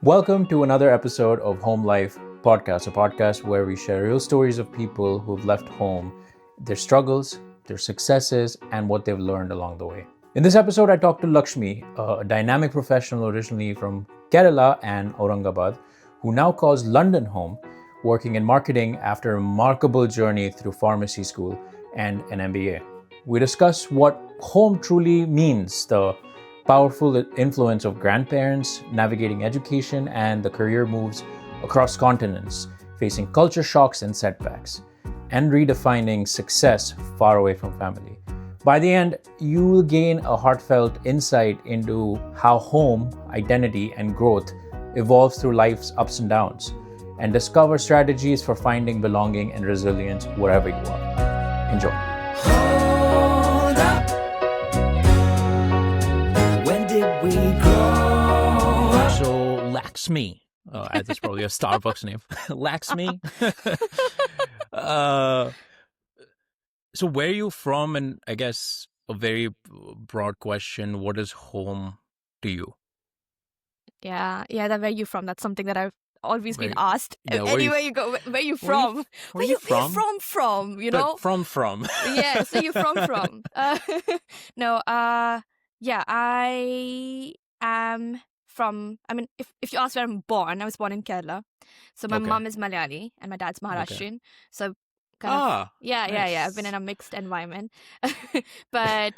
Welcome to another episode of Home Life Podcast, a podcast where we share real stories of people who've left home, their struggles, their successes, and what they've learned along the way. In this episode, I talked to Lakshmi, a dynamic professional originally from Kerala and Aurangabad, who now calls London home, working in marketing after a remarkable journey through pharmacy school and an MBA. We discuss what home truly means, the powerful influence of grandparents, navigating education, and the career moves across continents, facing culture shocks and setbacks, and redefining success far away from family. By the end, you will gain a heartfelt insight into how home, identity, and growth evolve through life's ups and downs, and discover strategies for finding belonging and resilience wherever you are. Enjoy. So Lakshmi, that's probably a Starbucks name. Lakshmi. So where are you from? And I guess a very broad question: what is home to you? Yeah, that where you from? That's something that I've always been Where- asked. yeah, where Anywhere you- you go, where you where you- from? where you from? From, you But know? from. Yeah, so you from. No, yeah, I am from, if you ask where I'm born, I was born in Kerala. So my Okay. mum is Malayali and my dad's Maharashtrian. So kind of, yeah, I've been in a mixed environment. But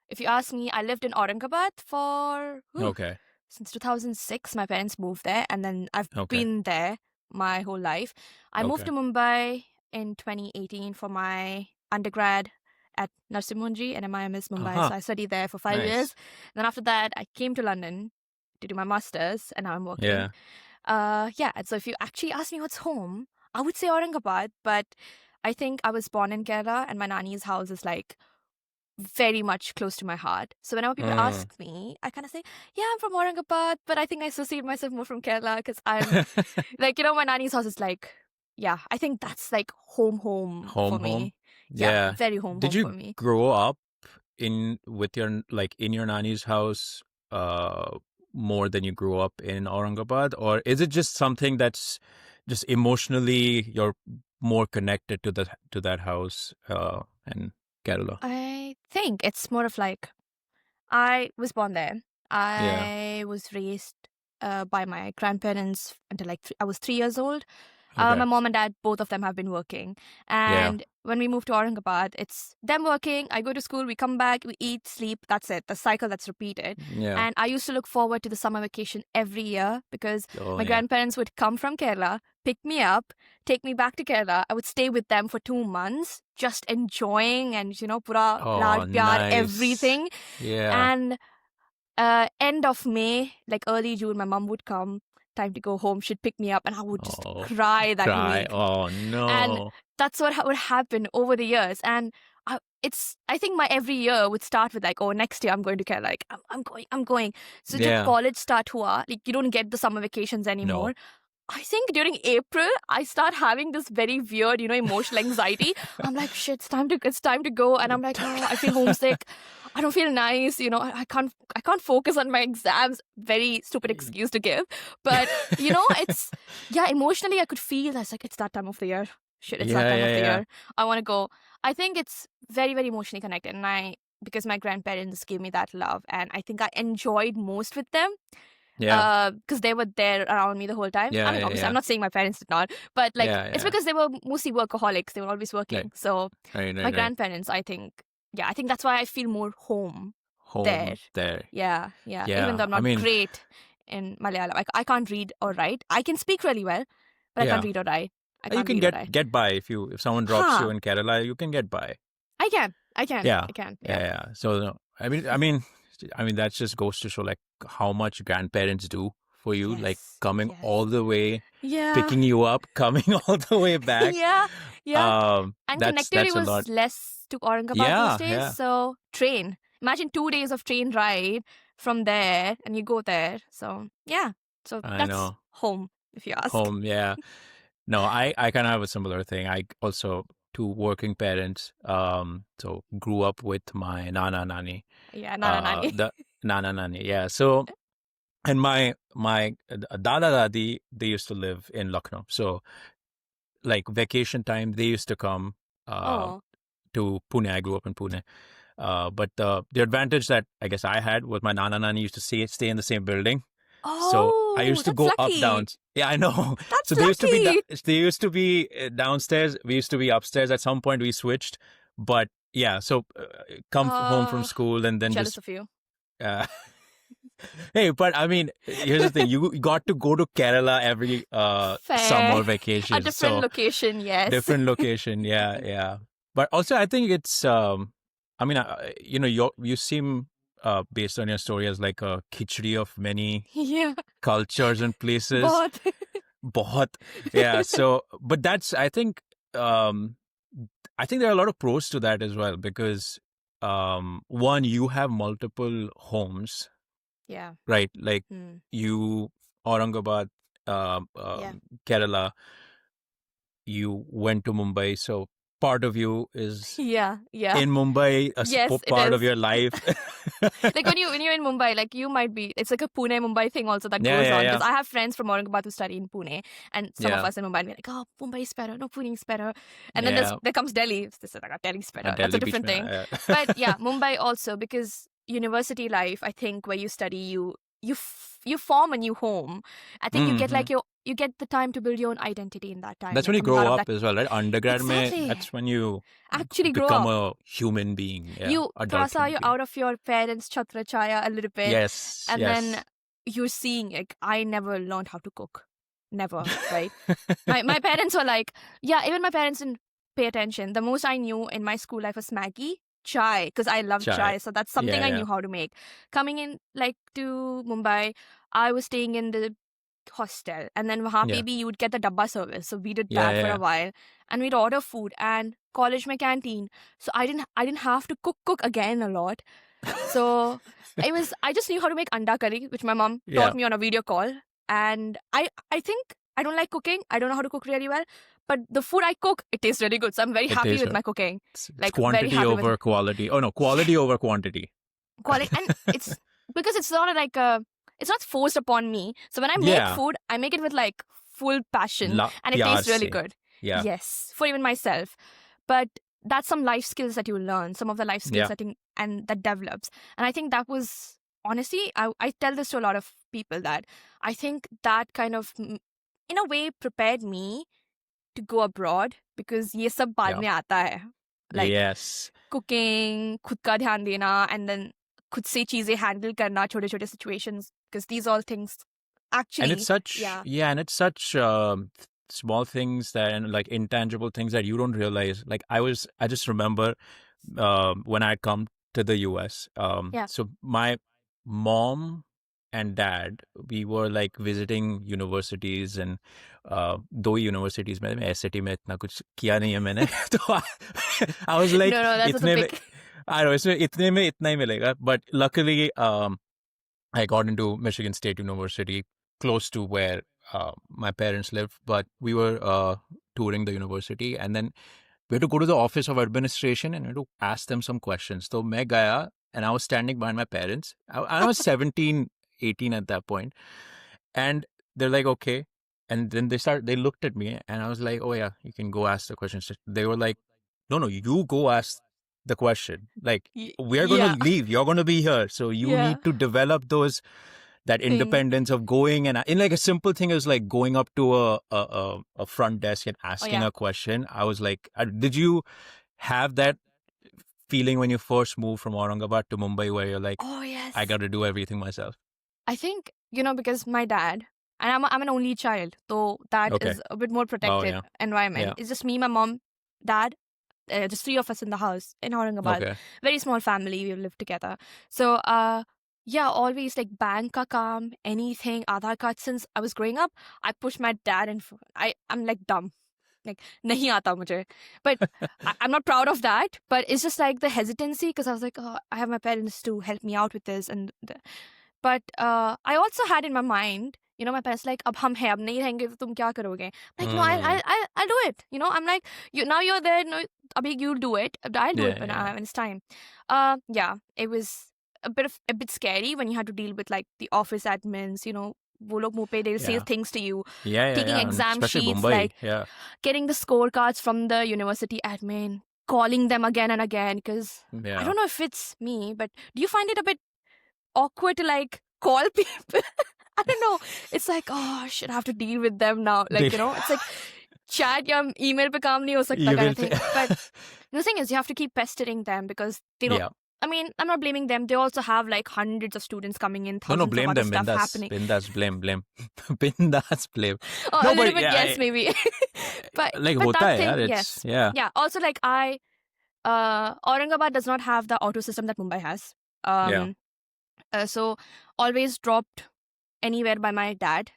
if you ask me, I lived in Aurangabad for Okay. since 2006. My parents moved there, and then I've Okay. been there my whole life. I moved Okay. to Mumbai in 2018 for my undergrad at Narsimhanji and MIMS Mumbai. Uh-huh. So I studied there for 5 Nice. years. Then after that, I came to London to do my master's, and now I'm working. Yeah. And so if you actually ask me what's home, I would say Aurangabad, but I think I was born in Kerala, and my nanny's house is like very much close to my heart. So whenever people ask me, I kind of say, yeah, I'm from Aurangabad, but I think I associate myself more from Kerala because I'm like, my nanny's house is like, yeah, I think that's like home for me. Home. Yeah, very home Did for you me. grow up in your nanny's house more than you grew up in Aurangabad, or is it just something that's just emotionally you're more connected to that house in Kerala? I think it's more of like, I was born there. I was raised by my grandparents until like I was 3 years old. Okay. My mom and dad, both of them have been working. And when we moved to Aurangabad, it's them working. I go to school, we come back, we eat, sleep. That's it. The cycle that's repeated. Yeah. And I used to look forward to the summer vacation every year because my grandparents would come from Kerala, pick me up, take me back to Kerala. I would stay with them for 2 months, just enjoying and, pura laad, pyar, nice. everything. Yeah. And end of May, like early June, my mom would come. Time to go home. She'd pick me up, and I would just cry that week. Oh no. And that's what would happen over the years. And I think my every year would start with like, oh, next year I'm going to Kerala. Like I'm going. So jab college start hua, like you don't get the summer vacations anymore. No. I think during April, I start having this very weird, emotional anxiety. I'm like, shit, it's time to go. And I'm like, oh, I feel homesick. I don't feel nice. I can't focus on my exams. Very stupid excuse to give. But, it's, emotionally I could feel that's like, it's that time of the year. Shit, it's that time of the year. I want to go. I think it's very, very emotionally connected. And because my grandparents gave me that love, and I think I enjoyed most with them. Yeah. Because they were there around me the whole time. Obviously, I'm not saying my parents did not, but like it's because they were mostly workaholics. They were always working. Right. So Right. my grandparents, I think that's why I feel more home there. Yeah. Even though I'm not great in Malayalam, I can't read or write. I can speak really well, but I can't read or write. You can get by if someone drops you in Kerala, you can get by. I can. Yeah. I can. Yeah. So I mean, that just goes to show like how much grandparents do for you, like coming all the way, picking you up, coming all the way back. And that's connectivity a was lot. less to Aurangabad those days. So train. Imagine 2 days of train ride from there, and you go there. So so that's home, if you ask. Home, yeah. No, I kind of have a similar thing. I also 2 working parents. So grew up with my nana nani. Yeah, Nana Nani. The nana nani. Yeah. So And my dada dadi, they used to live in Lucknow. So like vacation time, they used to come uh, Oh. to Pune. I grew up in Pune. But the advantage that I guess I had was my nana nani used to stay in the same building. So I Oh, used to that's go up lucky. down. Yeah, I know. So That's they used to be lucky. they used to be downstairs. We used to be upstairs. At some point, we switched. But yeah, so come home from school and then Jealous just. of you. Uh, Hey, but I mean, here's the thing: you got to go to Kerala every Fair. summer A vacation. different So location, yes. different location, yeah, yeah. But also, I think it's. I mean, you seem based on your story as like a khichdi of many Yeah. cultures and places. Both. Bahut. Yeah. So, but that's. I think there are a lot of pros to that as well because one, you have multiple homes, Yeah. right? Like Hmm. you, Aurangabad, Yeah. Kerala, you went to Mumbai. So part of you is Yeah. Yeah. in Mumbai, Yes, it part of is. your life. Like when you're in Mumbai, like you might be, it's like a Pune Mumbai thing also that Yeah, goes yeah, on. yeah. Because I have friends from Aurangabad who study in Pune, and some of Yeah, us in Mumbai, and we're like, oh, Mumbai is better, no, Pune is better. And then yeah. there comes Delhi. This is like, oh, Delhi is better. That's a Delhi beach different mein, thing. But yeah. yeah, Mumbai also, because university life, I think where you study, you form a new home. I think you get Hmm. like you get the time to build your own identity in that time, That's like when you coming out grow of up that. as well, right? Undergrad mein, Exactly. that's when you Actually grow become up. a human being. Yeah, You adult thought human you're being. out of your parents' chhatra chaya a little bit, Yes, and then yes. you're seeing like I never learned how to cook, never, right? My parents were like, yeah, even my parents didn't pay attention. The most I knew in my school life was Maggie, chai, because I love Chai. chai, so that's something Yeah, I yeah. knew how to make. Coming in like to Mumbai, I was staying in the hostel, and then wahan pe Yeah, bhi you would get the dabba service, so we did yeah, that for yeah. a while, and we'd order food, and college my canteen, so I didn't have to cook again a lot. So I just knew how to make anda curry, which my mom Yeah, taught me on a video call, and I think I don't like cooking. I don't know how to cook really well, but the food I cook, it tastes really good. So I'm very it happy is. with my cooking. It's Like very quantity happy with over quality. Oh no, yeah, quality over quantity. quality, and it's because it's not like a it's not forced upon me. So when I make Yeah, food, I make it with like full passion, and it pyar tastes really se. good. Yeah, Yes, for even myself. But that's some life skills that you learn. Some of the life skills yeah. I think and that develops. And I think that was honestly, I tell this to a lot of people that I think that kind of in a way prepared me to go abroad because ये सब बाद Yeah. में आता है. Like Yes. cooking, खुद का ध्यान देना, and then खुद से चीजें handle करना, छोटे छोटे situations, because these all things And it's actually, such, yeah, yeah, and it's such small things that, and like intangible things that you don't realize. Like I just remember when I come to the US. yeah. So my mom and dad, we were like visiting universities and दो ही universities में SAT में इतना कुछ किया नहीं है मैंने तो I was like No, that's a इतने में big. I don't know इसमें इतने में इतना ही मिलेगा, but luckily I got into Michigan State University, close to where my parents lived, but we were touring the university, and then we had to go to the office of administration and we had to ask them some questions. So मैं गया, and I was standing behind my parents. I was 17, 18 at that point, and they're like, okay. And then they looked at me, and I was like, oh yeah, you can go ask the questions. They were like, no, you go ask the question. Like, we're going to Yeah, leave. You're going to be here. So you yeah. need to develop that Thing. independence of going, and in like a simple thing is like going up to a front desk and asking Yeah. a question. I was like, did you have that feeling when you first moved from Aurangabad to Mumbai where you're like, Oh yes. I got to do everything myself? I think because my dad and I'm an only child, so that Okay. is a bit more protected yeah. environment. Yeah. It's just me, my mom, dad, just three of us in the house in Aurangabad. Okay. Very small family. We live together. So yeah, always like bank ka kaam, anything, Aadhaar card. Since I was growing up, I pushed my dad and I'm like dumb. Like nahi aata mujhe. But I'm not proud of that. But it's just like the hesitancy because I was like, oh, I have my parents to help me out with this but I also had in my mind, my parents like, अब हम हैं, अब नहीं रहेंगे तो तुम क्या करोगे? Like, no, I'll do it. I'm like, now you're there, no, abhi you'll do it. I'll do it Yeah. when it's time. Yeah, it was a bit scary when you have to deal with like the office admins, वो लोग मुंह पे, they'll say Yeah. things to you, Yeah, taking and exam especially sheets, Mumbai. like Yeah. getting the scorecards from the university admin, calling them again and again, because I Yeah. don't know if it's me, but do you find it a bit awkward to like call people? I don't know. It's like, oh shit, I have to deal with them now. Like, it's like chat या email पे काम नहीं हो सकता kind of thing. But the thing is, you have to keep pestering them because they don't. Yeah. I mean, I'm not blaming them. They also have like hundreds of students coming in, No, thousands blame of other them. stuff Bindas. happening. Bindas, blame. Bindas, blame. Oh, No, a little but bit, yeah, yes, maybe. but like but hota that hai thing, yaar, yes. yeah. Yeah. Also, like Aurangabad does not have the auto system that Mumbai has. Yeah. So always dropped anywhere by my dad.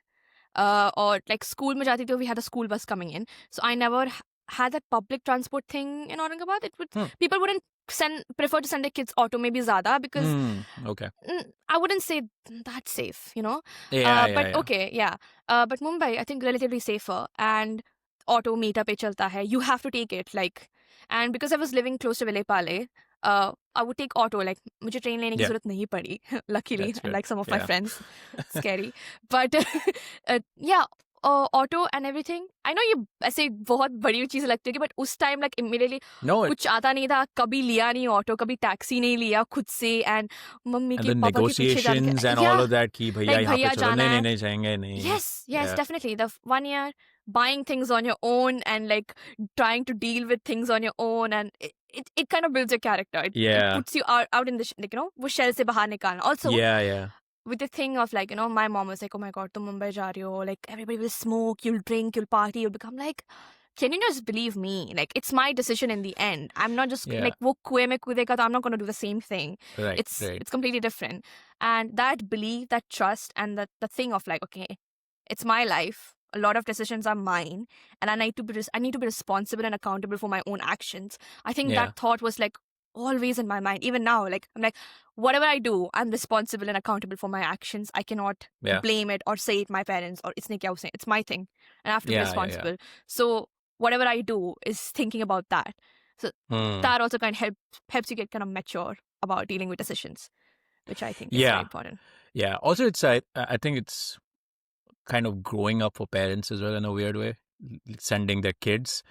Or like school mein jati thi, we had a school bus coming in. So I never had that public transport thing in Aurangabad. People wouldn't prefer to send their kids auto maybe zyada because Okay. I wouldn't say that's safe, Yeah, but yeah. okay, yeah. But Mumbai, I think relatively safer, and auto meter pe chalta hai. You have to take it, like, and because I was living close to Vilepale, I would take auto. Like, मुझे train लेने की Yeah. जरूरत नहीं पड़ी, luckily, That's good. unlike some of my Yeah. friends. Scary, but yeah. Auto and everything. I know ये ऐसे बहुत बड़ी चीज़ लगती है, but उस time like immediately No, कुछ आता नहीं था, कभी लिया नहीं ऑटो, कभी टैक्सी नहीं लिया खुद से, एंड मम्मी and के the पापा के पीछे जाके, negotiations and yeah, all of that कि भैया like यहाँ पे भैया चलो, जाना नहीं है. नहीं जाएंगे नहीं. Yes, Yeah. definitely. The 1 year buying things on your own and like trying to deal with things on your own, and it kind of builds your character. It Yeah. puts you out in the like, वो shell से बाहर निकालना. Also, Yeah. with the thing of like, my mom was like, oh my god, तुम मुंबई जा रही हो, like everybody will smoke, you'll drink, you'll party, you'll become like, can you just believe me? Like, it's my decision in the end. I'm not just Yeah. like वो कुएं में कूदेगा तो I'm not going to do the same thing. Right. It's completely different. And that belief, that trust, and the thing of like, okay, it's my life. A lot of decisions are mine, and I need to be responsible and accountable for my own actions. I think Yeah. that thought was like always in my mind. Even now, like I'm like, whatever I do, I'm responsible and accountable for my actions. I cannot Yeah. blame it or say it my parents or it's my thing, and I have to be Yeah, responsible. So whatever I do is thinking about that. So that also kind of helps you get kind of mature about dealing with decisions, which I think is very important. Yeah. Also, it's I think it's kind of growing up for parents as well in a weird way, sending their kids.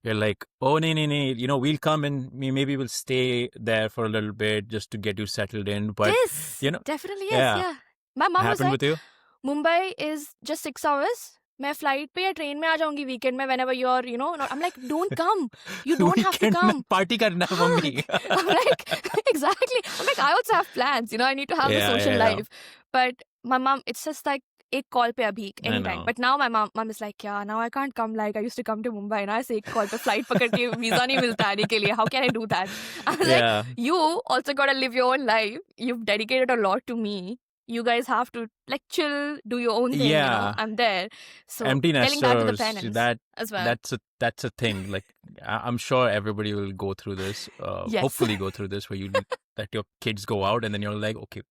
You're like, oh, no, we'll come and maybe we'll stay there for a little bit just to get you settled in. But, Yes, definitely, yes, yeah. My mom was happened like, with you? Mumbai is just 6 hours. मैं flight पे या train में आ जाऊंगी weekend में whenever you're, I'm like, don't come. You don't have to come. Party karna hai, mummy. I'm like, exactly. I'm like, I also have plans. I need to have a social life. But my mom, it's just like, एक call पे अभी anytime. But now my mom is like, yeah, now I can't come like I used to come to Mumbai. ना ऐसे एक call पे flight पकड़ के visa नहीं मिलता आने के लिए. How can I do that? I was like, you also got to live your own life. You've dedicated a lot to me. You guys have to like chill, do your own thing. Yeah. I'm there. So Empty telling that to the nesters, parents as well. that's a thing. Like I'm sure everybody will go through this. Yes. Hopefully go through this where you let your kids go out and then you're like, okay,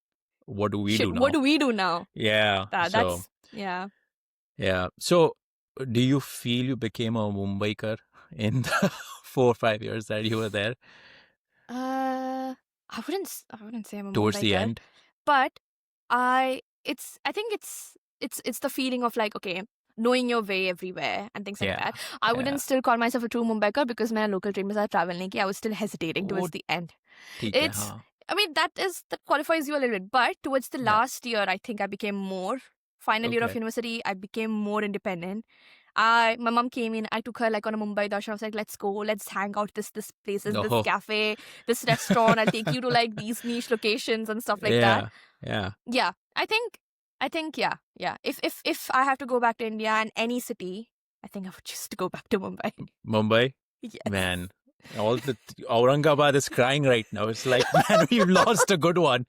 what do we do now? What do we do now? Yeah. That's yeah. Yeah. So do you feel you became a Mumbaikar in the 4 or 5 years that you were there? I wouldn't say I'm a Towards the Mumbaiker, end? but I think it's the feeling of like, okay, knowing your way everywhere and things like that. I wouldn't still call myself a true Mumbaiker because my local train mein travel nahi kiya. I was still hesitating towards the end. I mean, that qualifies you a little bit, but towards the last year, I think I became more. Final year of university, I became more independent. My mom came in. I took her like on a Mumbai darshan. I was like, let's go, let's hang out this places, this cafe, this restaurant. I'll take you to like these niche locations and stuff like that. Yeah. I think yeah. If I have to go back to India and any city, I think I would just go back to Mumbai. Mumbai? Yes. Man. All the Aurangabad is crying right now. It's like, man, we've lost a good one.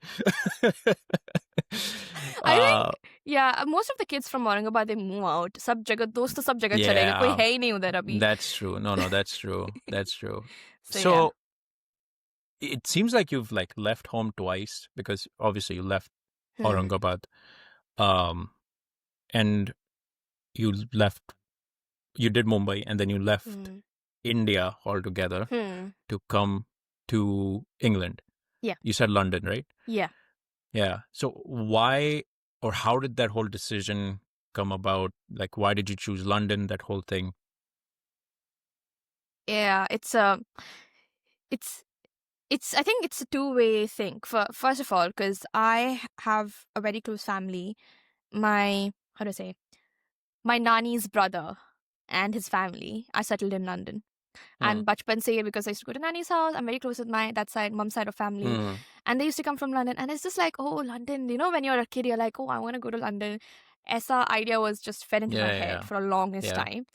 I think, yeah, most of the kids from Aurangabad, they move out. सब जगह दोस्त तो सब जगह चले गए. कोई है ही नहीं उधर अभी. That's true. No, that's true. That's true. So it seems like you've like left home twice because obviously you left Aurangabad, and you did Mumbai, and then you left India altogether to come to England. Yeah. You said London, right? Yeah. Yeah. So why or how did that whole decision come about? Like, why did you choose London, that whole thing? Yeah, it's I think it's a two-way thing. First of all, because I have a very close family. My how do I say? My nanny's brother and his family are settled in London. Mm. And bachpan se, because I used to go to nanny's house, I'm very close with my that side, mum side of family. Mm. And they used to come from London. And it's just like, oh, London. You know, when you're a kid, you're like, oh, I want to go to London. Esa idea was just fed into my Yeah, head yeah, for a longest yeah. time.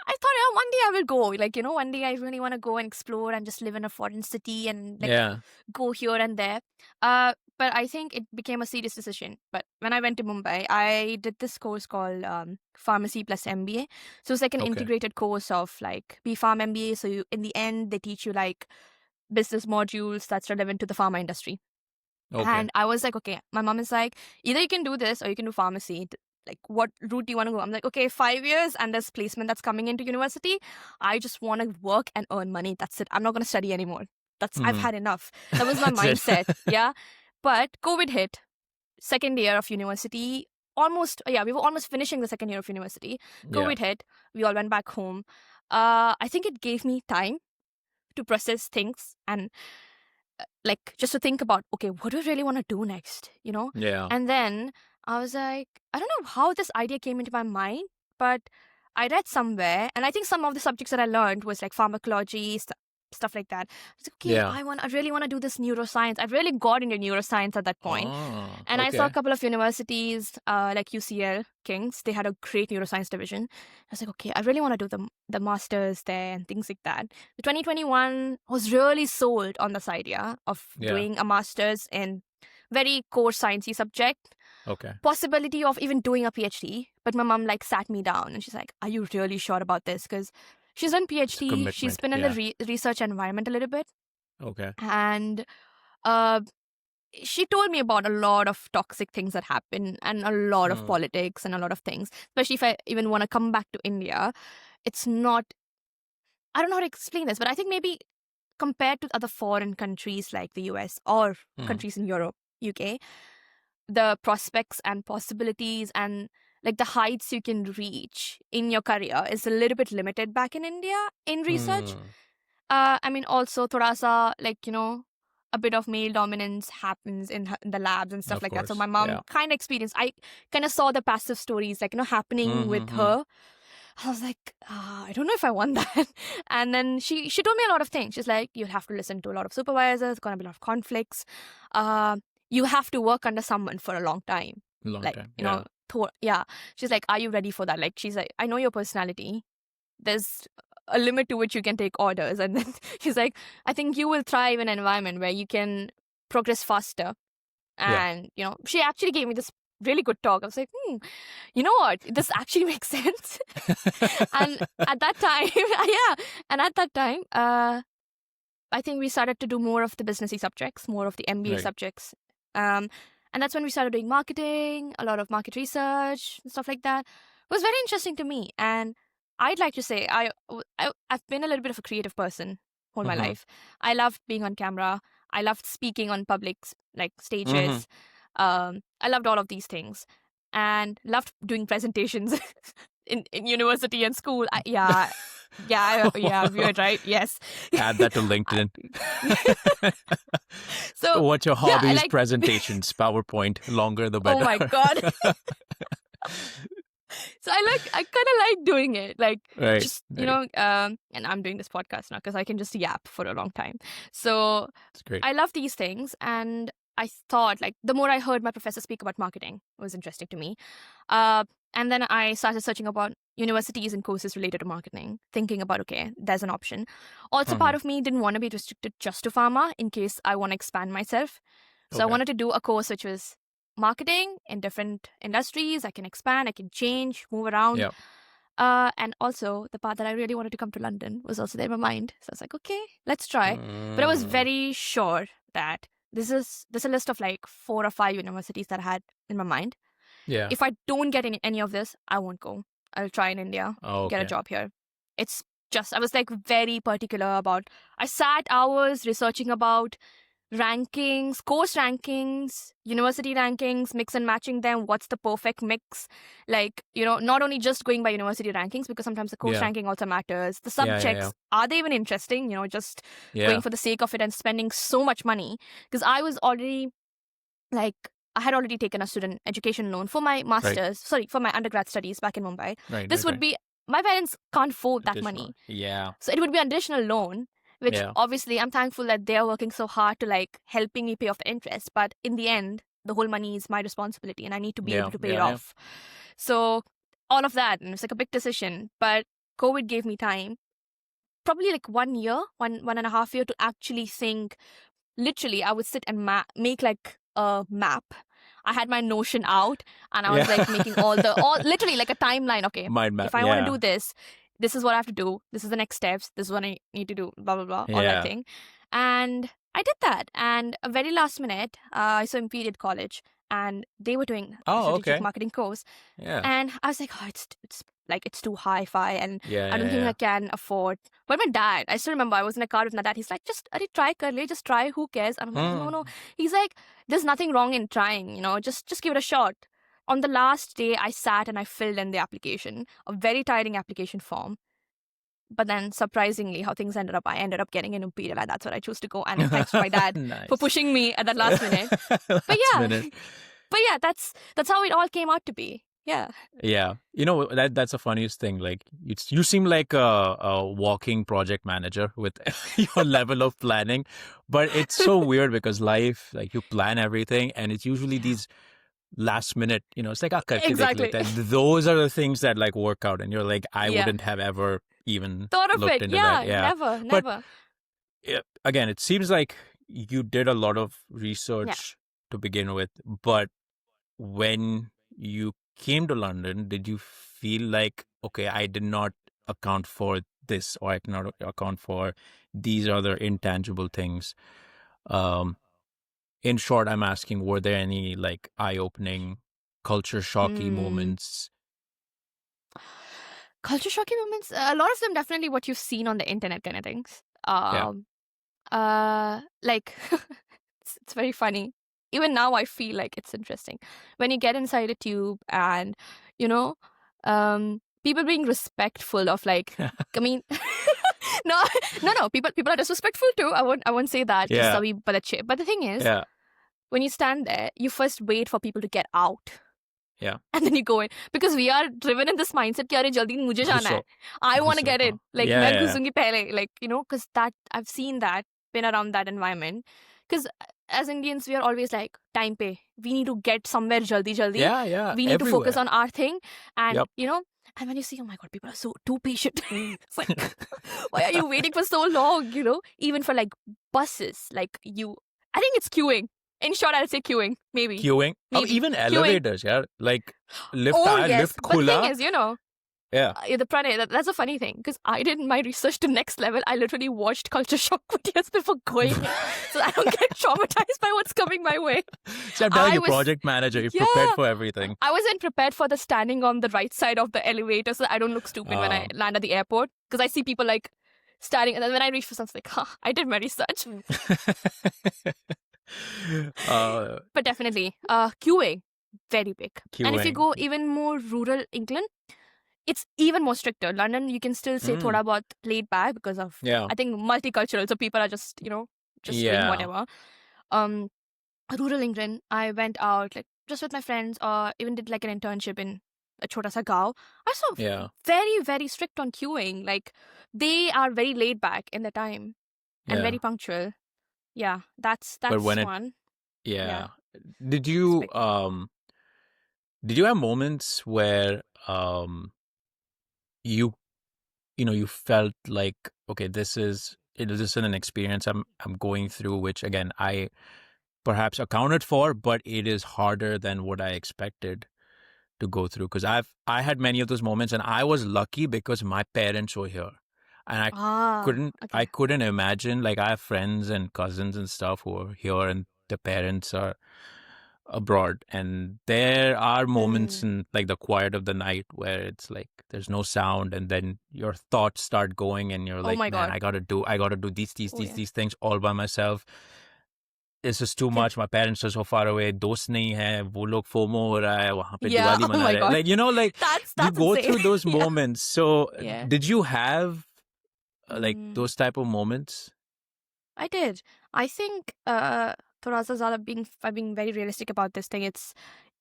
I thought, yeah, one day I will go. Like, you know, one day I really want to go and explore and just live in a foreign city and like Yeah. go here and there. But I think it became a serious decision. But when I went to Mumbai, I did this course called Pharmacy plus MBA. So it's like an Okay. integrated course of like B-Pharm MBA. So you, in the end, they teach you like business modules that's relevant to the pharma industry. Okay. And I was like, okay, my mom is like, either you can do this or you can do pharmacy. Like, what route do you want to go? I'm like, okay, 5 years and there's placement that's coming into university. I just want to work and earn money. That's it. I'm not going to study anymore. I've Mhm. had enough. That was my That's it. mindset. Yeah. But COVID hit, second year of university, we were almost finishing the second year of university. COVID hit, we all went back home. I think it gave me time to process things and like just to think about, okay, what do I really want to do next, you know? Yeah. And then I was like, I don't know how this idea came into my mind, but I read somewhere, and I think some of the subjects that I learned was like pharmacology, stuff like that. I was like, okay, Yeah. I really want to do this neuroscience. I really got into neuroscience at that point. Oh, And I saw a okay. couple of universities like UCL, King's, they had a great neuroscience division. I was like, okay, I really want to do the masters there and things like that. 2021 was really sold on this idea of Yeah. doing a master's in very core sciencey subject, Okay. possibility of even doing a PhD. But my mom like sat me down and she's like, are you really sure about this? Because she's done It's a PhD, she's commitment. been in Yeah. the research environment a little bit. Okay. And uh, she told me about a lot of toxic things that happen and a lot of Mm. politics and a lot of things, especially if I even want to come back to India. It's not, I don't know how to explain this, but I think maybe compared to other foreign countries like the US or Mm. countries in Europe, UK, the prospects and possibilities and like the heights you can reach in your career is a little bit limited back in India in research. Mm. I mean, also, thoda sa, like, you know, a bit of male dominance happens in the labs and stuff Of like that. So course. my mom Yeah. kind of experienced, I kind of saw the passive stories, like, you know, happening with Mm-hmm. her. I was like, I don't know if I want that. And then she told me a lot of things. She's like, you'll have to listen to a lot of supervisors. There's going to be a lot of conflicts. You have to work under someone for a long time. Long Like, time. you Yeah. know, yeah. She's like, are you ready for that? Like, she's like, I know your personality. There's a limit to which you can take orders. And then she's like, I think you will thrive in an environment where you can progress faster. Yeah. And, you know, she actually gave me this really good talk. I was like, you know what? This actually makes sense. And at that time, yeah. And at that time, I think we started to do more of the businessy subjects, more of the MBA Right. subjects. And that's when we started doing marketing, a lot of market research, and stuff like that. It was very interesting to me. And I'd like to say I've been a little bit of a creative person all my Mm-hmm. life. I loved being on camera. I loved speaking on public like stages. I loved all of these things and loved doing presentations in university and school. Yeah, weird, right? Yes. Add that to LinkedIn. So what's your yeah, hobbies? like Presentations, PowerPoint, longer the better. oh my god. So I kind of like doing it, like Right. just you know, and I'm doing this podcast now because I can just yap for a long time. So It's great. I love these things, and I thought like the more I heard my professor speak about marketing, it was interesting to me. And then I started searching about universities and courses related to marketing, thinking about okay, there's an option. Also, part of me didn't want to be restricted just to pharma in case I want to expand myself. So I Okay. wanted to do a course which was marketing in different industries. I can expand, I can change, move around. Yeah. And also the part that I really wanted to come to London was also there in my mind. So I was like, okay, let's try. But I was very sure that this is a list of like 4 or 5 universities that I had in my mind. Yeah. If I don't get any of this, I won't go. I'll try in India, Oh, get a okay. job here. It's just, I was like very particular about, I sat hours researching about rankings, course rankings, university rankings, mix and matching them. What's the perfect mix? Like, not only just going by university rankings, because sometimes the course Yeah. ranking also matters. The Yeah. subjects, are they even interesting? Just Yeah. going for the sake of it and spending so much money. Because I was already I had already taken a student education loan for my master's, for my undergrad studies back in Mumbai. Right. This would be, my parents can't afford that Additional. money. Yeah. So it would be an additional loan, which Yeah. obviously I'm thankful that they're working so hard to helping me pay off the interest. But in the end, the whole money is my responsibility and I need to be able to pay it off. So all of that, and it's a big decision. But COVID gave me time, probably 1 year, 1.5 years to actually think. Literally, I would sit and make a map. I had my Notion out and I was making literally like a timeline. Okay, mind map. If I want to do this is what I have to do. This is the next steps. This is what I need to do. Blah, blah, blah. All that thing. And I did that. And a very last minute, I saw Imperial College and they were doing a strategic marketing course. Yeah. And I was like, oh, it's too hi-fi and Yeah. I don't think I can afford. But my dad, I still remember I was in a car with my dad. He's like, just try kar le, just try, who cares? And I'm like, no. He's like, there's nothing wrong in trying, just give it a shot. On the last day, I sat and I filled in the application, a very tiring application form. But then, surprisingly, how things ended up, I ended up getting an Imperial, and that's what I chose to go. And thanks to my dad for pushing me at that last minute. But yeah, that's how it all came out to be. Yeah. Yeah. That's the funniest thing. Like, you seem like a walking project manager with your level of planning, but it's so weird because life, you plan everything and it's usually these last minute, it's like, Exactly. Those are the things that work out and you're like, I wouldn't have ever even thought of looked it. into that. Yeah. Never. But, again, it seems like you did a lot of research to begin with, but when you came to London, did you feel like, okay, I did not account for this or I cannot account for these other intangible things? In short, I'm asking, were there any eye-opening, culture shocky moments? Culture shocking moments? A lot of them definitely what you've seen on the internet kind of things. It's very funny. Even now, I feel like it's interesting. When you get inside a tube and, people being respectful of I mean, no, people are disrespectful too. I won't say that. Yeah. But the thing is, when you stand there, you first wait for people to get out. Yeah. And then you go in. Because we are driven in this mindset, कि अरे जल्दी मुझे जाना है. I want to get in. मैं घुसूंगी पहले. Because that, I've seen that, been around that environment. Because as Indians, we are always time pe. We need to get somewhere jaldi. Yeah. We need everywhere. to focus on our thing. And, and when you see, oh my God, people are so too patient. It's like, why are you waiting for so long, Even for buses, I think it's queuing. In short, I'll say queuing, maybe. Queuing? Maybe. Oh, even elevators, yeah. Lift yes. khula. But the thing is, Yeah. The Pranay, that's a funny thing because I did my research to next level. I literally watched culture shock videos before going in, so I don't get traumatized by what's coming my way. So I'm telling you, project manager, you're prepared for everything. I wasn't prepared for the standing on the right side of the elevator so that I don't look stupid when I land at the airport because I see people standing, and then when I reach for something, I did my research. But definitely, queuing, very big. And if you go even more rural England, it's even more stricter. London, you can still say thoda bahut laid back because of, I think, multicultural. So people are just, doing whatever. Rural England, I went out just with my friends or even did an internship in a chota sa gaon. I saw very, very strict on queuing. They are very laid back in the time and very punctual. Yeah, that's one. Yeah. Did you have moments where you felt like, okay, this is an experience I'm going through, which again I perhaps accounted for, but it is harder than what I expected to go through? Because I had many of those moments, and I was lucky because my parents were here, and I couldn't imagine. I have friends and cousins and stuff who are here, and the parents are abroad, and there are moments in the quiet of the night where it's there's no sound, and then your thoughts start going, and you're my man, God. I gotta do these things all by myself. this is too much. My parents are so far away. दोस्त नहीं है, वो लोग FOMO हो रहा है, वहाँ पे Yeah. दिवाली Oh मना my रहे हैं. God. Like, you know, like That's you go insane. through those Yeah. moments. So Yeah. did you have like Mm, those type of moments? I did. I think थोड़ा सा ज़्यादा being very realistic about this thing, it's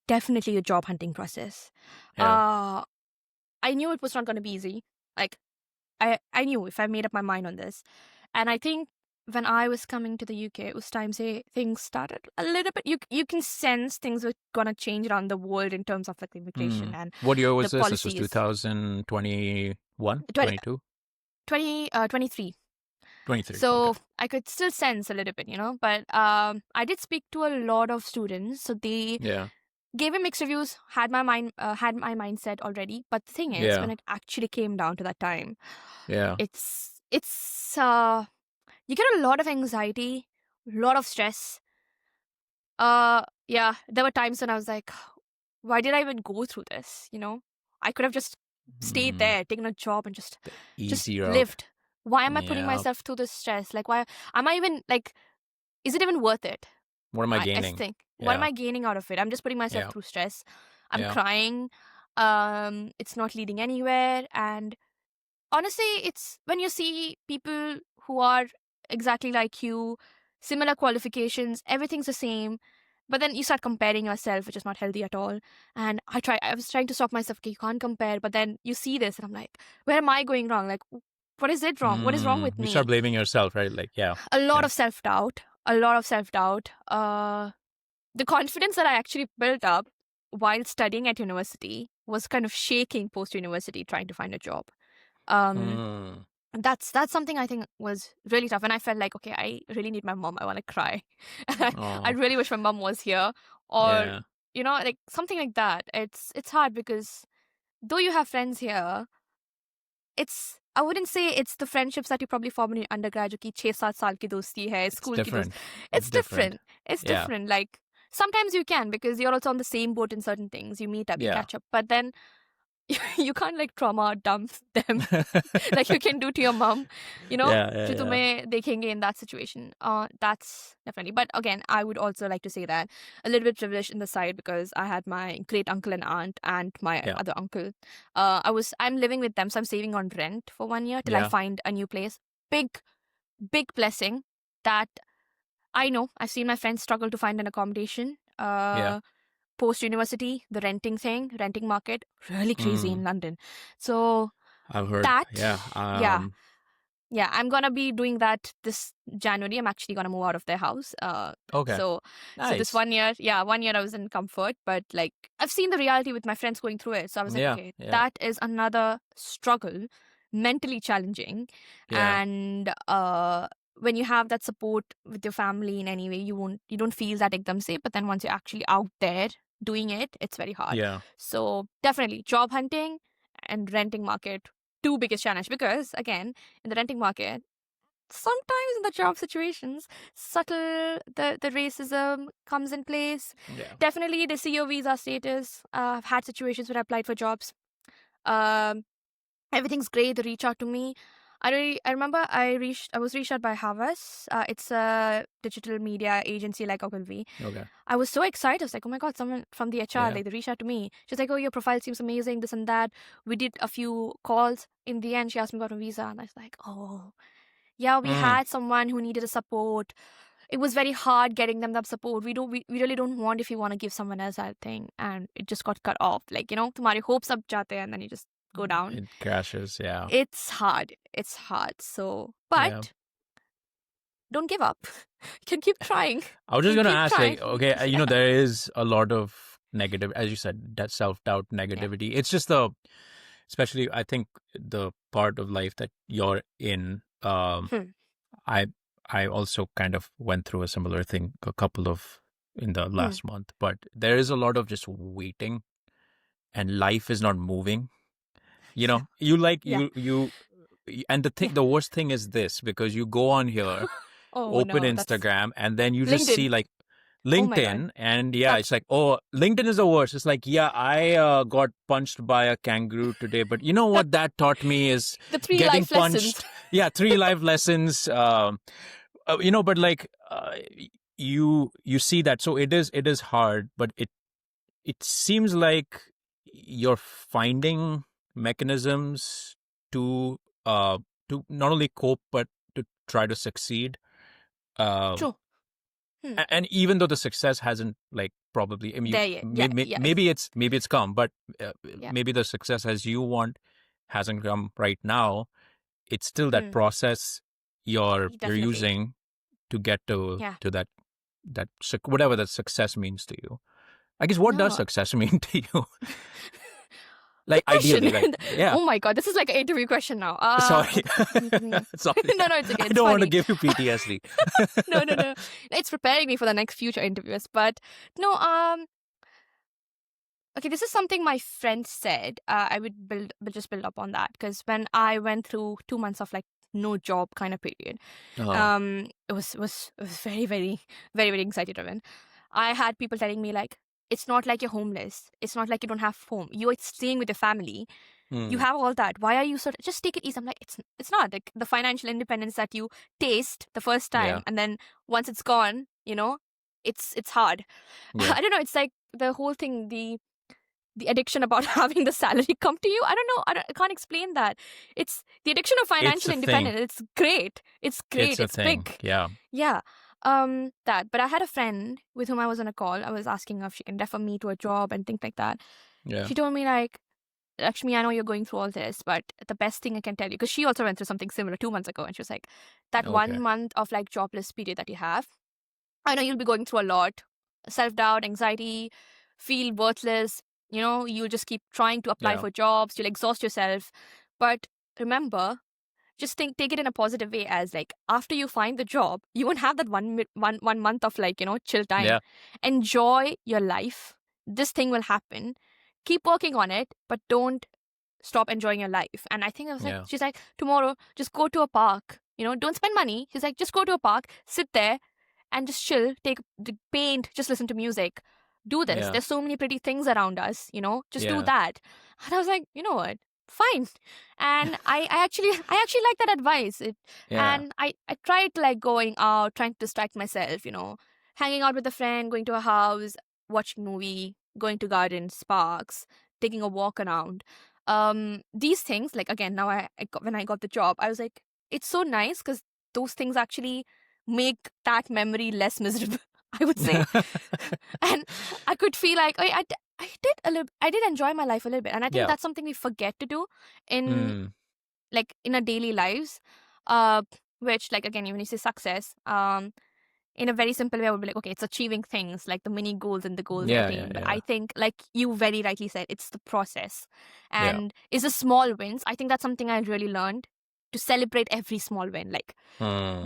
definitely a job hunting process. Yeah. I knew it was not going to be easy. Like, I knew if I made up my mind on this. And I think when I was coming to the UK, it was time say things started a little bit. You can sense things were gonna change around the world in terms of like immigration and What year was the this? This was policies. 2021, 20, 22, 23. 23. So Okay. I could still sense a little bit, But I did speak to a lot of students, so they Yeah. gave me mixed reviews. Had my mindset already. But the thing is, when Yeah. it actually came down to that time, Yeah. it's you get a lot of anxiety, a lot of stress. Yeah, there were times when I was like, why did I even go through this? I could have just stayed there, taken a job, and just Easy route. lived. Why am I putting Yeah. myself through this stress? Like, why am I even like? Is it even worth it? What am I I gaining? think. What am Yeah. I gaining out of it? I'm just putting myself Yeah. through stress. I'm Yeah. crying. It's not leading anywhere. And honestly, it's when you see people who are exactly like you, similar qualifications, everything's the same, but then you start comparing yourself, which is not healthy at all. And I was trying to stop myself, okay, you can't compare, but then you see this and I'm like, where am I going wrong? Like, what is it wrong? What is wrong with You me? start blaming yourself, right? Like, yeah. A lot Yeah. of self-doubt. A lot of self-doubt. The confidence that I actually built up while studying at university was kind of shaking post-university trying to find a job. That's something I think was really tough. And I felt like, okay, I really need my mom. I want to cry. I Oh. really wish my mom was here. Or, Yeah. like something like that. It's hard because though you have friends here, I wouldn't say it's the friendships that you probably form in your undergrad, jo ki 6-7 saal ki dosti hai, school ki different. dosti. It's different. It's Yeah. different. Like sometimes you can because you're also on the same boat in certain things. You meet up, you Yeah. catch up. But then you can't like trauma dump them like you can do to your mom, Yeah. जो तुम्हें देखेंगे in that situation. That's definitely. But again, I would also like to say that a little bit privileged in the side because I had my great uncle and aunt and my Yeah. other uncle. I'm living with them, so I'm saving on rent for 1 year till I Yeah. find a new place. Big blessing that I know. I've seen my friends struggle to find an accommodation. Yeah. Post university, the renting market, really crazy in London. So I've heard that, yeah. yeah, I'm gonna be doing that this January. I'm actually gonna move out of their house. Okay. So this 1 year, 1 year I was in comfort, but like I've seen the reality with my friends going through it. So I was like, okay, that is another struggle, mentally challenging, and when you have that support with your family in any way, you don't feel that ekdam se. But then once you're actually out there doing it, it's very hard. Yeah. So definitely job hunting and renting market, two biggest challenge because again in the renting market, sometimes in the job situations, subtle the racism comes in place. Yeah. Definitely they see your visa status. I've had situations where I applied for jobs. Everything's great. They reach out to me. I remember I was reached out by Havas. It's a digital media agency like Ogilvy. Okay. I was so excited. I was like, oh my God, someone from the HR, Yeah. like they reached out to me. She's like, oh, your profile seems amazing, this and that. We did a few calls. In the end, she asked me about a visa. And I was like, oh, yeah, we had someone who needed a support. It was very hard getting them that support. We really don't want if you want to give someone else that thing. And it just got cut off. Like, तुम्हारे hopes up jate and then you just go down. It crashes, yeah. It's hard. So, but don't give up. You can keep trying. I was just going to ask, trying. like, okay, there is a lot of negative, as you said, that self-doubt, negativity. It's just especially, I think, the part of life that you're in. I also kind of went through a similar thing in the last month, but there is a lot of just waiting and life is not moving. You and the worst thing is this, because you go on here, open Instagram, and then you just see like LinkedIn, and it's like, oh, LinkedIn is the worst. It's like, I got punched by a kangaroo today, but you know what that taught me is the 3 getting life punched. Lessons. 3 life lessons. But like you see that. So it is hard, but it seems like you're finding mechanisms to not only cope but to try to succeed. Uh, True. Hmm. and even though the success hasn't like probably, I mean, There, yeah, yeah, maybe it's come, but yeah. maybe the success as you want hasn't come right now. It's still that Hmm. process you're Definitely. using to get to Yeah. whatever that success means to you. I guess, what does No. success mean to you? Like, Good question. ideally, like, yeah. Oh my God, this is like an interview question now. Sorry. Okay. Sorry. No, it's okay. I It's don't want to funny. give you PTSD. No. It's preparing me for the next future interviews. But no, okay, this is something my friend said. I would just build up on that, because when I went through 2 months of like no job kind of period, Oh, it was very, very, very, very anxiety driven. I had people telling me like, it's not like you're homeless. It's not like you don't have home. You're staying with your family. You have all that. Why are you just take it easy? I'm like, it's not like the financial independence that you taste the first time, yeah. and then once it's gone, it's hard. Yeah. I don't know. It's like the whole thing, the addiction about having the salary come to you. I don't know. I can't explain that. It's the addiction of It's financial a thing. independence. It's great. It's great. It's a It's thing. big. Yeah. Yeah. That. But I had a friend with whom I was on a call. I was asking her if she can refer me to a job and things like that. Yeah. She told me like, Lakshmi, I know you're going through all this, but the best thing I can tell you, because she also went through something similar 2 months ago, and she was like, that Okay. 1 month of like jobless period that you have, I know you'll be going through a lot, self-doubt, anxiety, feel worthless. You'll just keep trying to apply Yeah. for jobs. You'll exhaust yourself. But remember, just take it in a positive way, as like after you find the job, you won't have that one month of like, chill time. Yeah. Enjoy your life. This thing will happen. Keep working on it, but don't stop enjoying your life. And I think I was like, Yeah. she's like, tomorrow, just go to a park. Don't spend money. She's like, just go to a park, sit there, and just chill, paint, just listen to music. Do this. Yeah. There's so many pretty things around us, just do Yeah. that. And I was like, you know what? Fine. And I actually like that advice. Yeah. And I tried like going out, trying to distract myself, hanging out with a friend, going to a house, watching movie, going to gardens, parks, taking a walk around. These things, like again, now when I got the job, I was like, it's so nice because those things actually make that memory less miserable, I would say. And I could feel like I did enjoy my life a little bit, and I think Yeah. that's something we forget to do in Mm. like in our daily lives. Which, like, again, when you say success, in a very simple way, I would be like, okay, it's achieving things like the mini goals and the goals Yeah. attain. Yeah. But Yeah. I think, like you very rightly said, it's the process, Yeah. and is the small wins. I think that's something I really learned, to celebrate every small win. Like,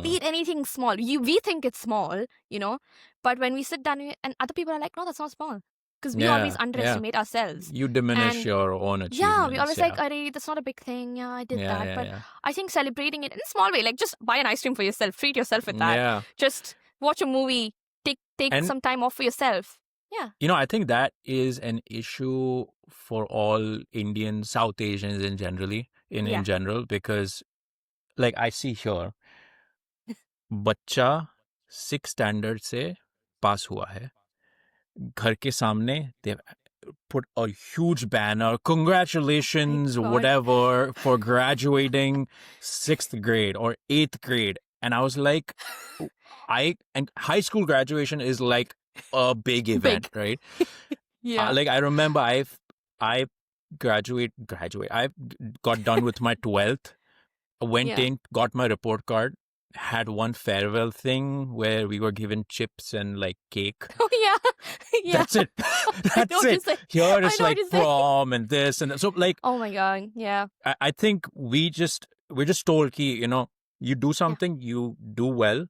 be it anything small. We think it's small, but when we sit down and other people are like, no, that's not small. Because we always Yeah. underestimate ourselves. You diminish And your own yeah, achievements. we always like, Arey, that's not a big thing. Yeah, I did that. Yeah. But Yeah. I think celebrating it in a small way, like just buy an ice cream for yourself, treat yourself with that. Yeah. Just watch a movie, take And- some time off for yourself. Yeah. I think that is an issue for all Indians, South Asians in general, because like I see here, बच्चा 6th standard से पास हुआ है, घर के सामने they put a huge banner, congratulations, God. whatever, for graduating 6th grade or 8th grade. And I was like, and high school graduation is like a big event, right? Yeah. Like I remember I graduate. I got done with my 12th, went Yeah. in, got my report card, had one farewell thing where we were given chips and like cake. Oh, yeah. Yeah. That's it. I know That's what you're it. saying. Here I it's know what like you're saying. prom and this and so like Oh my God. Yeah. I think we're just told ki, you do something, you do well,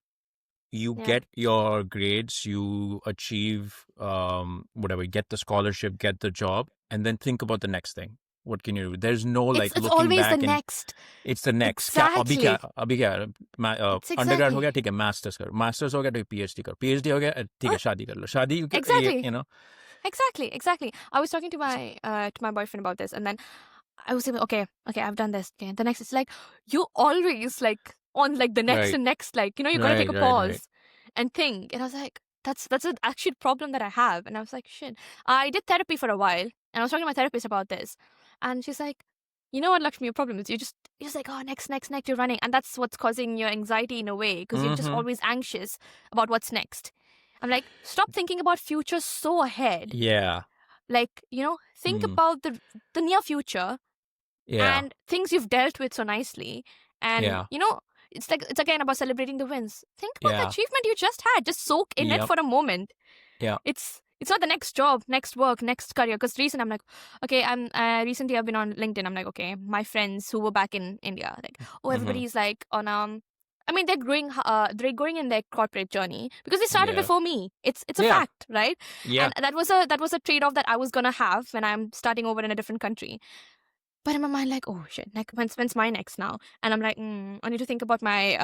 you Yeah. get your grades, you achieve whatever, get the scholarship, get the job, and then think about the next thing. What can you do? There's no like It's looking always back the and next. it's the next. अभी क्या It's undergrad हो गया, exactly. ठीक है, masters करो, masters हो गया तो PhD करो, PhD हो गया, ठीक है, शादी कर लो, शादी Exactly. you know. Exactly. I was talking to my boyfriend about this, and then I was saying, okay, I've done this. Okay, the next is like, you always like on like the next Right. and next, like, you gotta take a Right. pause. and think. And I was like, that's an actual problem that I have. And I was like, shit. I did therapy for a while, and I was talking to my therapist about this, and she's like, you know what, Lakshmi, your problem is you're just like, oh, next, you're running, and that's what's causing your anxiety in a way, because you're just Mm-hmm. always anxious about what's next. I'm like, stop thinking about future so ahead. Yeah. Like, think Mm. about the near future Yeah. and things you've dealt with so nicely. And, Yeah. it's again about celebrating the wins. Think about the Yeah. achievement you just had. Just soak in it Yep. for a moment. Yeah. It's not the next job, next work, next career. Because recently I'm like, okay, recently I've been on LinkedIn. I'm like, okay, my friends who were back in India, like, oh, Mm-hmm. everybody's like on I mean, they're growing in their corporate journey because they started Yeah. before me. It's a Yeah. fact, right? Yeah. And that was a trade-off that I was gonna have when I'm starting over in a different country. But in my mind, like, oh shit, when's my next now? And I'm like, I need to think about my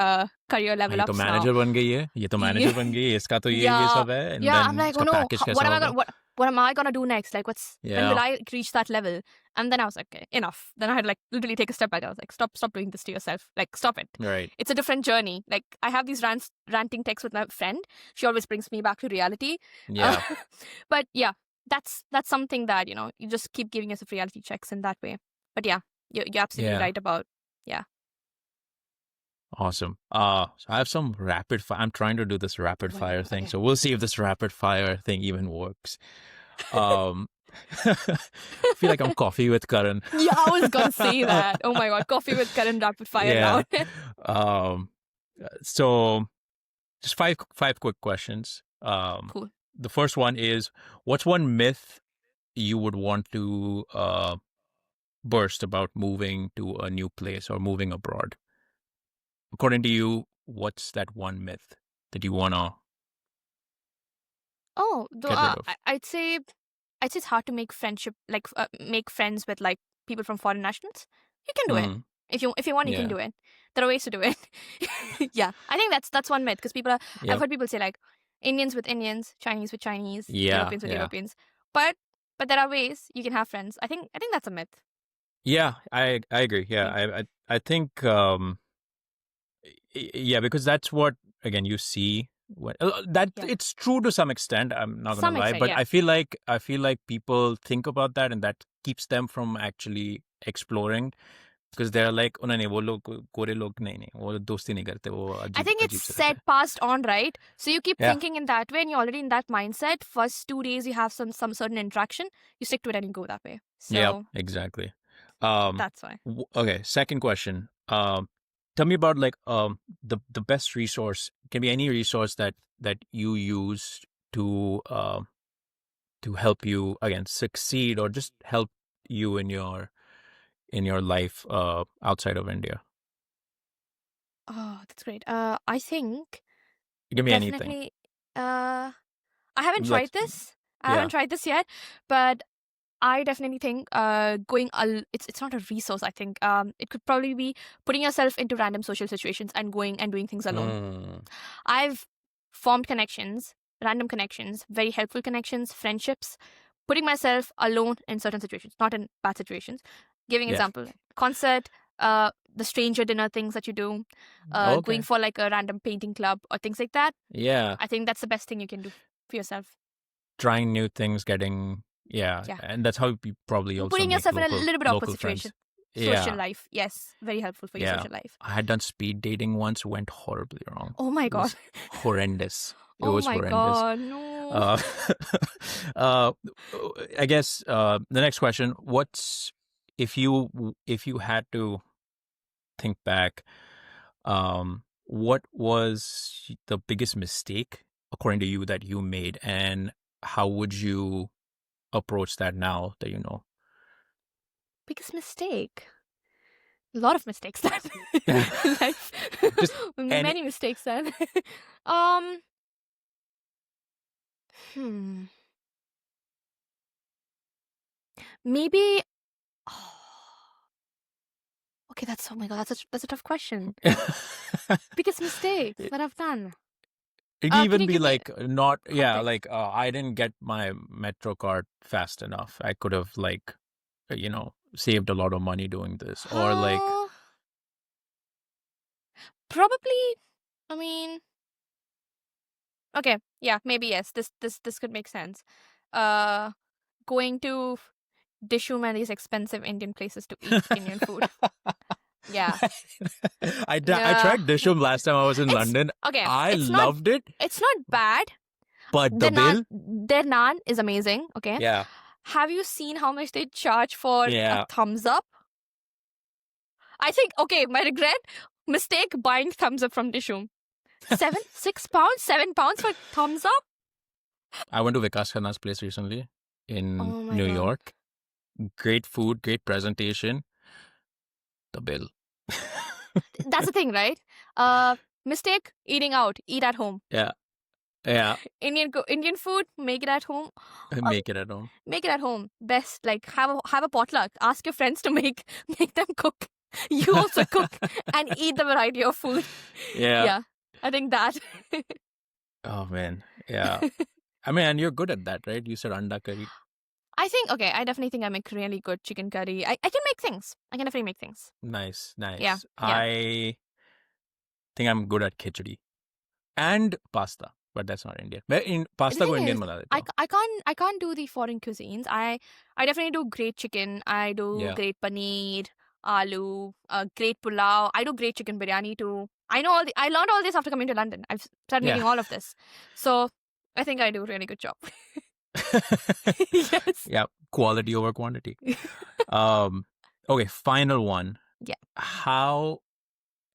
career level ये तो ups now. Manager बन गई है, ये तो manager बन गई है, इसका तो ये Yeah, सब है, and yeah. then I'm like, oh इसका no, पैकेज what कैसा am I होगा? gonna what am I gonna do next? Like, when Yeah. will I reach that level? And then I was like, okay, enough. Then I had like literally take a step back. I was like, stop doing this to yourself. Like, stop it. Right. It's a different journey. Like, I have these ranting texts with my friend. She always brings me back to reality. Yeah. But yeah, that's something that you just keep giving yourself reality checks in that way. But yeah, you're absolutely Yeah. right about Awesome. So I have some rapid fire. I'm trying to do this rapid fire thing, so we'll see if this rapid fire thing even works. I feel like I'm coffee with Karan. Yeah, I was gonna say that. Oh my god, coffee with Karan rapid fire Yeah. round. So just five quick questions. Cool. The first one is, what's one myth you would want to burst about moving to a new place or moving abroad? According to you, what's that one myth that you wanna Oh, get rid of? I'd say it's hard to make make friends with like people from foreign nationals. You can do it Mm, if you want. You yeah. can do it. There are ways to do it. Yeah, I think that's one myth because I've Yep. heard people say like Indians with Indians, Chinese with Chinese, Yeah. Europeans with Yeah. Europeans. But there are ways you can have friends. I think that's a myth. Yeah. I agree. Yeah. I think yeah, because that's what, again, you see when that Yeah. it's true to some extent. I'm not Some gonna lie, extent, but yeah. I feel like people think about that, and that keeps them from actually exploring, because they're like, oh नहीं, वो लोग गोरे लोग नहीं, वो दोस्ती नहीं करते, वो I अजीब think it's अजीब से रहते set हैं. passed on, right? So you keep Yeah. thinking in that way, and you're already in that mindset. First 2 days you have some certain interaction, you stick to it and you go that way. So Yeah, exactly. that's why. Okay, second question. Tell me about like the best resource. Can be any resource that you use to help you again succeed, or just help you in your life outside of India. Oh, that's great. I think Give me anything. definitely. I haven't Like, tried this. I yeah. haven't tried this yet, but I definitely think it's not a resource. I think it could probably be putting yourself into random social situations and going and doing things alone. Mm, I've formed connections, random connections, very helpful connections, friendships, putting myself alone in certain situations, not in bad situations. Giving Yeah. example, concert, the stranger dinner things that you do, Okay. going for like a random painting club or things like that. Yeah. I think that's the best thing you can do for yourself. Trying new things, getting Yeah. and that's how you probably also Putting make yourself in a little bit awkward local friends. situation. Social Yeah. life, yes, very helpful for your Yeah. social life. I had done speed dating once, went horribly wrong. Oh my It was god. horrendous. It Oh was my horrendous. god, no. I guess the next question: what's, if you had to think back, what was the biggest mistake according to you that you made, and how would you approach that now that you know? Biggest mistake. A lot of mistakes then. In life. Just many mistakes then. Maybe. Okay, that's, oh my god, that's a tough question. Biggest mistake that I've done. It Can even you be give me like not, yeah, context? like I didn't get my metro card fast enough. I could have like, saved a lot of money doing this, or like, Probably. I mean, Okay, yeah, maybe yes. This could make sense. Uh, Going to Dishum and these expensive Indian places to eat Indian food. Yeah, I yeah. tried Dishum last time I was in It's London. okay. I loved it, It's not bad. but the bill? Their naan is amazing. Okay. Yeah. Have you seen how much they charge for a Yeah. thumbs up? I think, okay, my regret, mistake buying thumbs up from Dishum. 6 pounds, 7 pounds for thumbs up? I went to Vikas Khanna's place recently in Oh my New God. York. Great food, great presentation. The bill. That's the thing, right? Mistake, eating out, eat at home. Yeah. Yeah. Indian food, make it at home. Make it at home. Make it at home. Best, like have a potluck. Ask your friends to make them cook. You also cook and eat the variety of food. Yeah. Yeah, I think that. Oh man. Yeah. I mean, and you're good at that, right? You said anda curry. I definitely think I make really good chicken curry. I can make things. I can definitely make things. Nice, nice. Yeah. I think I'm good at khichdi and pasta, but that's not Indian. In pasta ko thing Indian is, bana deta hu. I can't do the foreign cuisines. I definitely do great chicken. I do Yeah. great paneer, aloo, great pulao. I do great chicken biryani too. I learned all this after coming to London. I've started Yeah. making all of this. So I think I do a really good job. Yes. Yeah, quality over quantity. Okay, final one. Yeah. How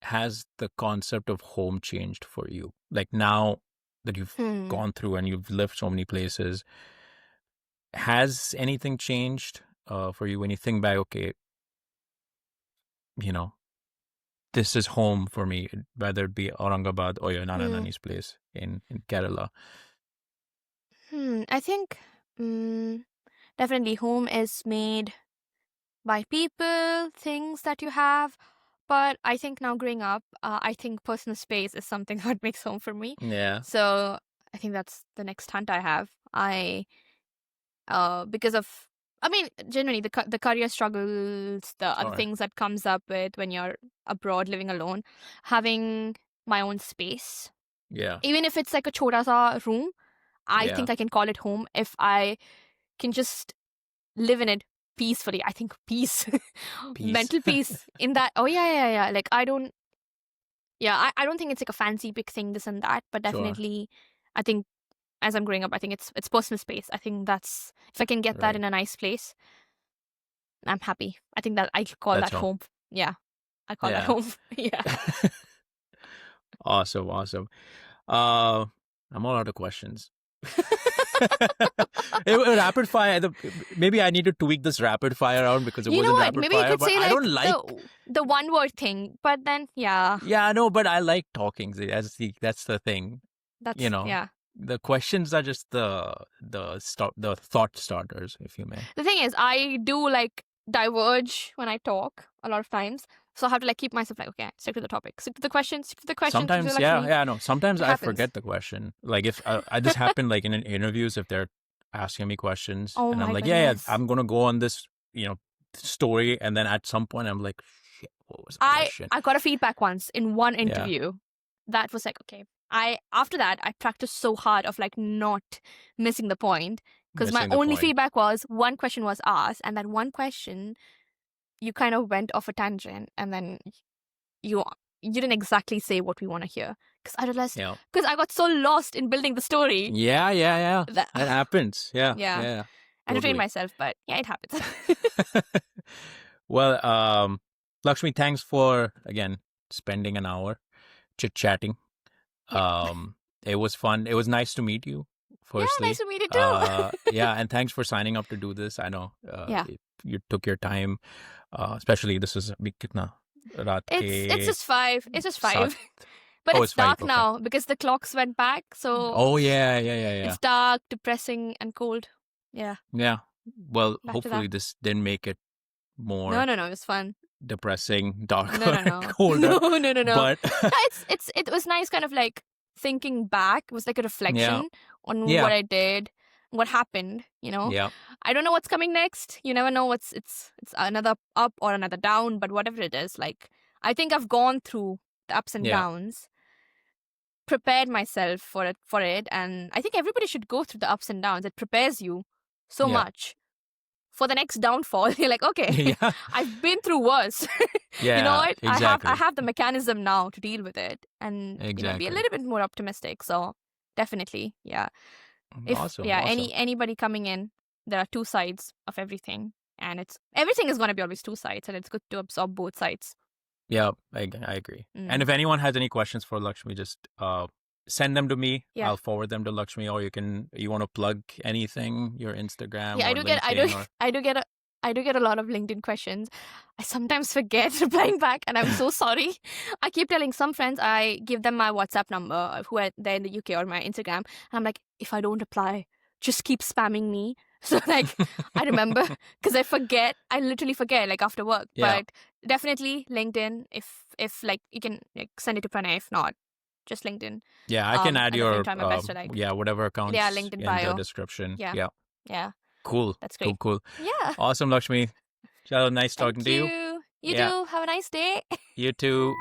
has the concept of home changed for you? Like now that you've gone through and you've lived so many places, has anything changed for you when you think back, okay, you know, this is home for me, whether it be Aurangabad or your Nana Nani's place in Kerala? I think definitely home is made by people, things that you have. But I think now growing up, I think personal space is something that makes home for me. Yeah. So I think that's the next hunt I have. Because of, I mean, generally the career struggles, the other Sure. things that comes up with when you're abroad living alone, having my own space, Yeah. even if it's like a chota sa room, I Yeah. think I can call it home if I can just live in it peacefully. I think peace. Mental peace in that. Oh yeah. Like I don't think it's like a fancy big thing, this and that, but Sure. definitely I think as I'm growing up, I think it's personal space. I think that's, if I can get that Right. in a nice place, I'm happy. I think that I call That's that home. home. Yeah. I call that Yeah. home. Yeah. Awesome. I'm all out of questions. Rapid fire. Maybe I need to tweak this rapid fire round because it You know wasn't what? rapid Maybe fire. you could But say I like don't like. the one word thing, but then yeah. Yeah, no, but I like talking. That's the thing. That's Yeah. The questions are just the thought starters, if you may. The thing is, I do like diverge when I talk a lot of times. So I have to like keep myself like, okay, stick to the topic, stick to the question, stick to the question. Sometimes, stick to the Lakshmi. no. Sometimes It I happens. forget the question. Like if this happened like in interviews, if they're asking me questions, Oh and I'm my like, goodness. I'm gonna go on this, story, and then at some point I'm like, shit, what was the question? I got a feedback once in one interview that was like, okay. After that I practiced so hard of like not missing the point, because my only feedback was one question was asked, and that one question you kind of went off a tangent, and then you didn't exactly say what we want to hear, because I realized, because I got so lost in building the story. Yeah. That happens. Yeah. I trained myself, but yeah, it happens. Well, Lakshmi, thanks for again spending an hour chit-chatting. It was fun. It was nice to meet you. Firstly, yeah, nice to meet you too. Yeah, and thanks for signing up to do this. I know you took your time, especially this is kitna raat it's just 5. It's just 5. Saat. But it's dark 5, now because the clocks went back. So oh yeah. It's dark, depressing, and cold. Yeah. Yeah. Well, Back to hopefully that. this didn't make it more No, it was fun. depressing, darker, No. colder. No. But it was nice, kind of like thinking back. It was like a reflection on what I did, what happened. Yeah. I don't know what's coming next. You never know it's another up or another down. But whatever it is, like I think I've gone through the ups and downs. prepared myself for it, and I think everybody should go through the ups and downs. It prepares you so Yeah. much for the next downfall. You're like, okay, Yeah. I've been through worse. Yeah. You know what? Exactly. I have the mechanism now to deal with it, and be a Exactly. little bit more optimistic. So definitely, yeah. If Awesome. anybody coming in, there are two sides of everything, and everything is going to be always two sides, and it's good to absorb both sides. Yeah, I agree. And if anyone has any questions for Lakshmi, just send them to me. Yeah. I'll forward them to Lakshmi, or you want to plug anything, your Instagram. Yeah, or LinkedIn I do get a lot of LinkedIn questions. I sometimes forget replying back, and I'm so sorry. I keep telling some friends, I give them my WhatsApp number who are there in the UK, or my Instagram, and I'm like, if I don't reply, just keep spamming me. So like I remember, because I literally forget, like after work. Yeah. But definitely LinkedIn. If like you can like send it to Pranay. If not, just LinkedIn. Yeah, I can add and your I'll try my best to, like, whatever accounts LinkedIn in the bio. description. Yeah. Cool. That's great. Cool. Yeah. Awesome, Lakshmi. Nice talking to you. You too. Have a nice day. You too.